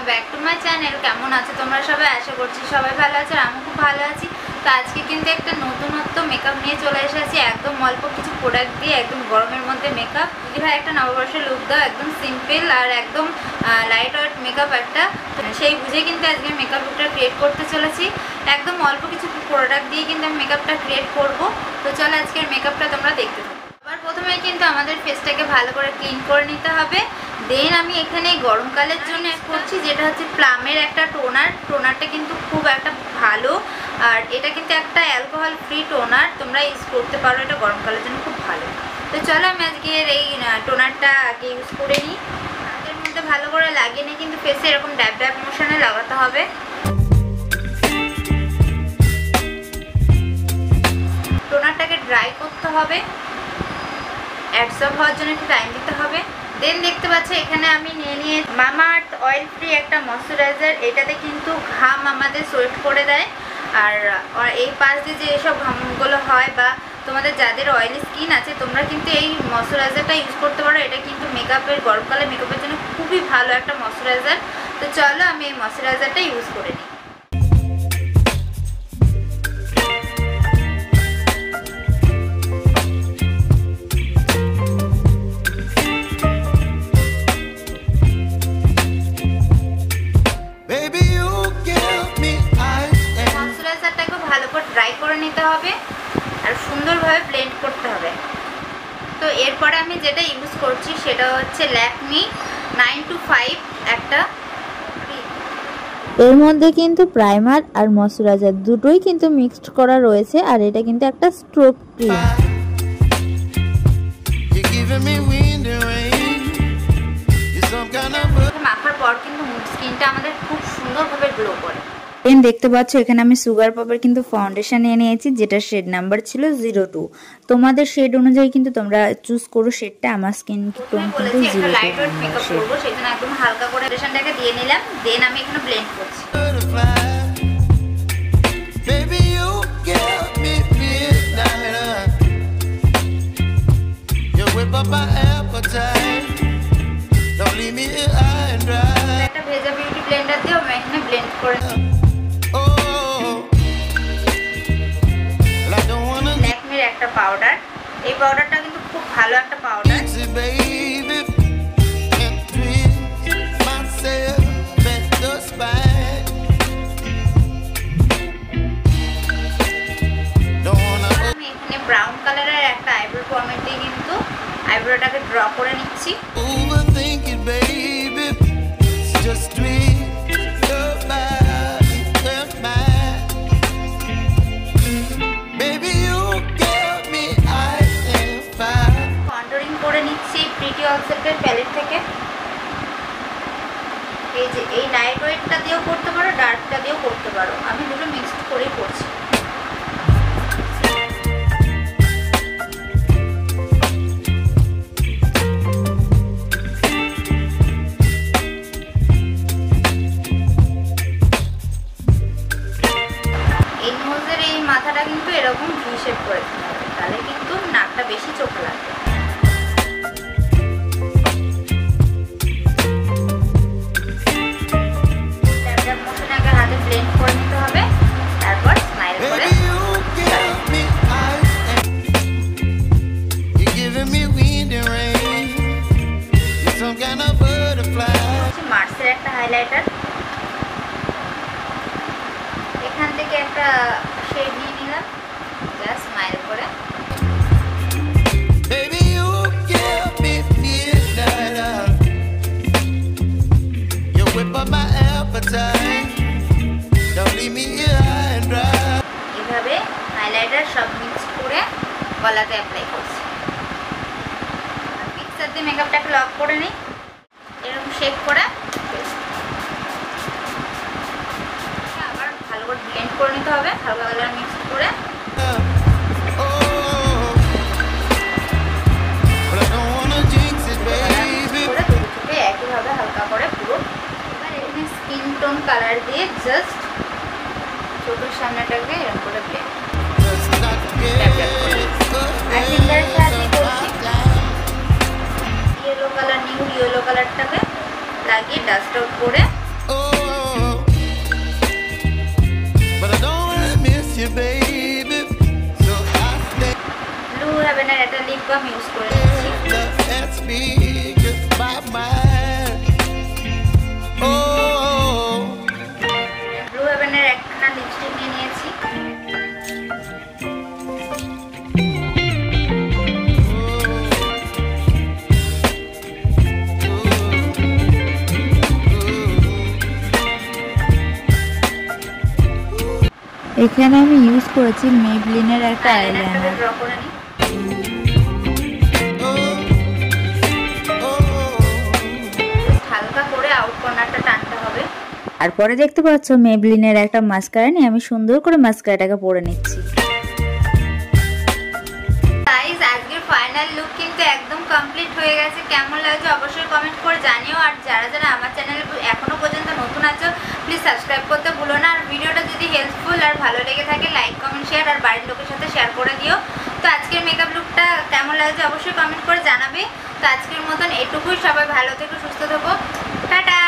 Welcome back to my channel. কেমন আছো তোমরা সবাই? আশা করছি সবাই ভালো আছে, আর আমি খুব ভালো আছি। তো আজকে কিন্তু একটা নতুনত্ব মেকআপ নিয়ে চলে এসেছি, একদম অল্প কিছু প্রোডাক্ট দিয়ে একদম গরমের মধ্যে মেকআপ। ভাই একটা নববর্ষের লুক দাও, একদম সিম্পল আর একদম লাইট ওয়েট মেকআপ একটা, সেই বুঝে কিন্তু আজকে মেকআপ লুকটা ক্রিয়েট করতে চলেছি। একদম অল্প কিছু প্রোডাক্ট দিয়ে কিন্তু আমি মেকআপটা ক্রিয়েট করব। তো চলো আজকের মেকআপটা তোমরা দেখতে থাকো। আবার প্রথমে কিন্তু আমাদের ফেসটাকে ভালো করে ক্লিন করে নিতে হবে। দেন আমি এখানে গরমকালের জন্য করছি, যেটা হচ্ছে প্লামের একটা টোনারটা কিন্তু খুব একটা ভালো, আর এটা কিন্তু একটা অ্যালকোহল ফ্রি টোনার, তোমরা ইউজ করতে পারো, এটা গরমকালের জন্য খুব ভালো। তো চলো আমি আজকের এই টোনারটা আগে ইউজ করে নিই। হাতের মধ্যে ভালো করে লাগিয়ে নিই, কিন্তু ফেসে এরকম ড্যাব ড্যাব মোশনে লাগাতে হবে। টোনারটাকে ড্রাই করতে হবে, অ্যাবজর্ব হওয়ার জন্য একটু টাইম দিতে হবে। দেন দেখতে পাচ্ছ এখানে আমি নিয়ে মামাআর্থ অয়েল ফ্রি একটা ময়শ্চারাইজার। এটাতে কিন্তু ঘাম আমাদের সোয়েট করে দেয়, আর এই পাশ দিয়ে যে এসব ঘামগুলো হয় বা তোমাদের যাদের অয়েলি স্কিন আছে, তোমরা কিন্তু এই ময়শ্চারাইজারটা ইউজ করতে পারো। এটা কিন্তু মেকআপের গরমকালে মেকআপের জন্য খুবই ভালো একটা ময়শ্চারাইজার। তো চলো আমি এই ময়শ্চারাইজারটা ইউজ করে নিই। ড্রাই করে নিতে হবে আর সুন্দরভাবে ব্লেন্ড করতে হবে। তো এরপরে আমি যেটা ইউজ করছি সেটা হচ্ছে ল্যাকমি 925 একটা। এর মধ্যে কিন্তু প্রাইমার আর ময়শ্চারাইজার দুটোই কিন্তু মিক্সড করা রয়েছে, আর এটা কিন্তু একটা স্ট্রোক ক্রিম। মাখার পর কিন্তু স্কিনটা আমাদের খুব সুন্দরভাবে গ্লো করে। দেখতে পাচ্ছ এখানে আমি সুগার পপের কিন্তু ফাউন্ডেশন নিয়ে নিয়েছি, যেটা শেড নাম্বার ছিল 02। তোমাদের শেড অনুযায়ী কিন্তু তোমরা চুজ করো শেডটা। আমার স্কিন টোন কিন্তু 02 লাইট ওয়েট মেকআপ করব, সেজন্য একদম হালকা করে ফাউন্ডেশনটাকে দিয়ে নিলাম। দেন আমি এখানে ব্লেন্ড করছি। একটা ভেজা বিউটি ব্লেন্ডার দিয়ে আমি এখানে ব্লেন্ড করে ল্যাকমির একটা পাউডার। এই পাউডারটা কিন্তু খুব ভালো একটা পাউডার। আমি এখানে ব্রাউন কালারের একটা আইব্রো পমেট দিয়ে কিন্তু আইব্রোটাকে ড্র করে নিচ্ছি। কন্টুরিং করে নিচ্ছি প্রিটি অলসেটের প্যালেট থেকে। এই যে এই লাইট ওয়েটটা দিয়েও করতে পারো, ডার্কটা দিয়েও করতে পারো, আমি দুটো মিক্সড করেই করছি। এই নোজের এই মাথাটা কিন্তু এরকম ভি শেপ করে দিতে হবে, তাহলে কিন্তু নাকটা বেশি চোখ লাগবে। হাতে ব্লেন্ড করে নিতে হবে, তারপর স্মাইল করে মার্সের একটা হাইলাইটার। এখান থেকে একটা শেড নিয়ে নিলাম, জাস্ট স্মাইল করে। এভাবে হাইলাইটার সব মিক্স করে গলাতে অ্যাপ্লাই করছি। পিক্সার দিয়ে মেকআপটাকে লক করে নিই, এরকম শেপ করে আবার ভালো করে ব্লেন্ড করে নিতে হবে, হালকা কালার মিক্স করে। একইভাবে হালকা করে পুরো। এবার এখানে স্কিন টোন কালার দিয়ে জাস্ট চোখের সামনেটাকে এরকম করে ব্লেন্ড আর ফিঙ্গারের সাহায্যে করছি। ইয়েলো কালার, নিউ ইয়েলো কালারটাকে লাগিয়ে ডাস্ট আউট করে হেভেনের একটা লিপ বাম ইউজ করে নিচ্ছি। ব্লু হেভেনের একটা লিপস্টিক নিয়ে নিয়েছি। এখানে আমি ইউজ করেছি মেবলিনের একটা আইলাইনার। ড্র করে নিই। হালকা করে আউট কর্নারটা টানতে হবে। আর পরে দেখতে পাচ্ছ মেবলিনের একটা মাস্কারা নিয়ে আমি সুন্দর করে মাস্কারাটাকে পরে নিচ্ছি। গাইস, আজকের ফাইনাল লুক কিন্তু একদম কমপ্লিট হয়ে গেছে। কেমন লাগছে অবশ্যই কমেন্ট করে জানিও। আর যারা যারা আমার চ্যানেলে এখনো পর্যন্ত নতুন আছো প্লিজ সাবস্ক্রাইব করতে ভুলো না। আর ভিডিওটা যদি হেল্পফুল আর ভালো লেগে থাকে লাইক কমেন্ট শেয়ার আর বাড়ির লোকের সাথে শেয়ার করে দিও। তো আজকের মেকআপ লুকটা কেমন লাগছে অবশ্যই কমেন্ট করে জানাবে। তো আজকের মতন এটুকুই, সবাই ভালো থেকো, সুস্থ থেকো, টাটা।